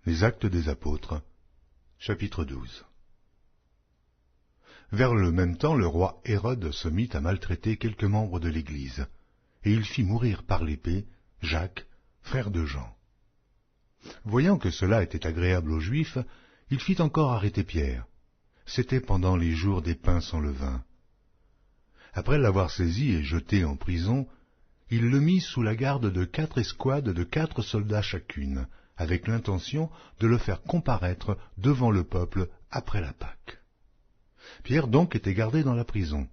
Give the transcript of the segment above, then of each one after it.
Les Actes des Apôtres, chapitre 12. Vers le même temps, le roi Hérode se mit à maltraiter quelques membres de l'Église, et il fit mourir par l'épée Jacques, frère de Jean. Voyant que cela était agréable aux Juifs, il fit encore arrêter Pierre. C'était pendant les jours des pains sans levain. Après l'avoir saisi et jeté en prison, il le mit sous la garde de 4 escouades de 4 soldats chacune, avec l'intention de le faire comparaître devant le peuple après la Pâque. Pierre donc était gardé dans la prison,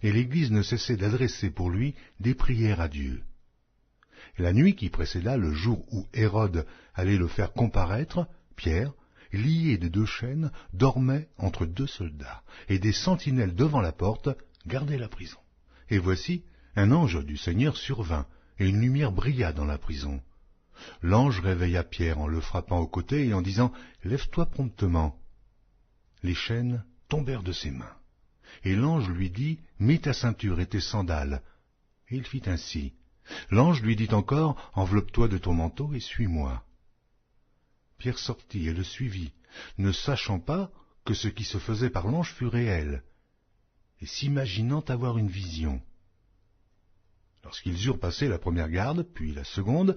et l'Église ne cessait d'adresser pour lui des prières à Dieu. Et la nuit qui précéda le jour où Hérode allait le faire comparaître, Pierre, lié de 2 chaînes, dormait entre 2 soldats, et des sentinelles devant la porte gardaient la prison. Et voici, un ange du Seigneur survint, et une lumière brilla dans la prison. L'ange réveilla Pierre en le frappant au côté et en disant « Lève-toi promptement ». Les chaînes tombèrent de ses mains. Et l'ange lui dit « Mets ta ceinture et tes sandales ». Et il fit ainsi. L'ange lui dit encore « Enveloppe-toi de ton manteau et suis-moi ». Pierre sortit et le suivit, ne sachant pas que ce qui se faisait par l'ange fut réel, et s'imaginant avoir une vision. Lorsqu'ils eurent passé la première garde, puis la seconde,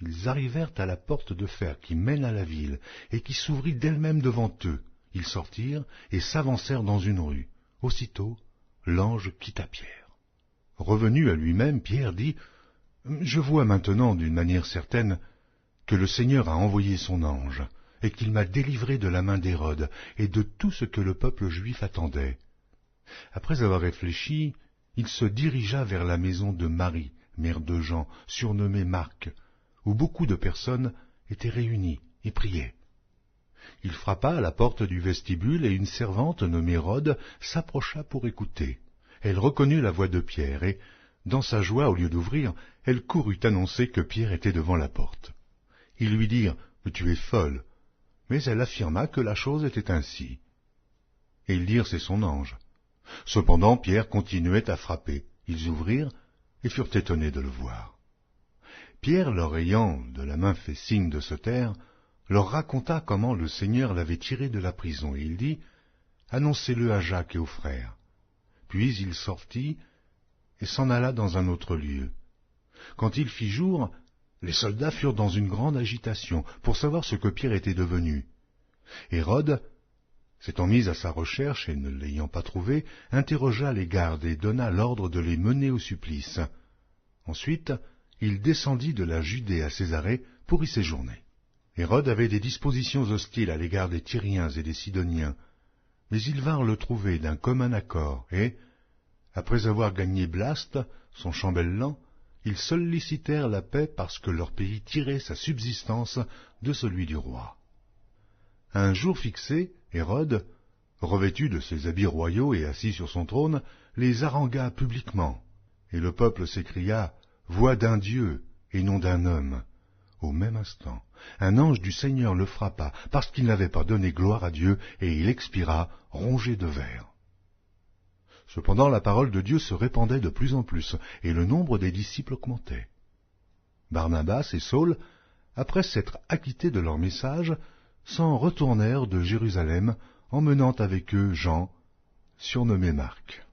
ils arrivèrent à la porte de fer qui mène à la ville, et qui s'ouvrit d'elle-même devant eux. Ils sortirent et s'avancèrent dans une rue. Aussitôt, l'ange quitta Pierre. Revenu à lui-même, Pierre dit « Je vois maintenant d'une manière certaine que le Seigneur a envoyé son ange, et qu'il m'a délivré de la main d'Hérode et de tout ce que le peuple juif attendait. » Après avoir réfléchi, il se dirigea vers la maison de Marie, mère de Jean, surnommée Marc, où beaucoup de personnes étaient réunies et priaient. Il frappa à la porte du vestibule et une servante nommée Rhode s'approcha pour écouter. Elle reconnut la voix de Pierre et, dans sa joie, au lieu d'ouvrir, elle courut annoncer que Pierre était devant la porte. Ils lui dirent « Tu es folle », mais elle affirma que la chose était ainsi. Et ils dirent « C'est son ange ». Cependant, Pierre continuait à frapper. Ils ouvrirent et furent étonnés de le voir. Pierre, leur ayant de la main fait signe de se taire, leur raconta comment le Seigneur l'avait tiré de la prison, et il dit « Annoncez-le à Jacques et aux frères ». Puis il sortit et s'en alla dans un autre lieu. Quand il fit jour, les soldats furent dans une grande agitation pour savoir ce que Pierre était devenu. Hérode, s'étant mis à sa recherche et ne l'ayant pas trouvé, interrogea les gardes et donna l'ordre de les mener au supplice. Ensuite, il descendit de la Judée à Césarée pour y séjourner. Hérode avait des dispositions hostiles à l'égard des Tyriens et des Sidoniens, mais ils vinrent le trouver d'un commun accord, et, après avoir gagné Blaste, son chambellan, ils sollicitèrent la paix parce que leur pays tirait sa subsistance de celui du roi. À un jour fixé, Hérode, revêtu de ses habits royaux et assis sur son trône, les harangua publiquement, et le peuple s'écria « Voix d'un Dieu et non d'un homme ». Au même instant, un ange du Seigneur le frappa parce qu'il n'avait pas donné gloire à Dieu, et il expira rongé de vers. Cependant, la parole de Dieu se répandait de plus en plus, et le nombre des disciples augmentait. Barnabas et Saul, après s'être acquittés de leur message, s'en retournèrent de Jérusalem, emmenant avec eux Jean, surnommé Marc.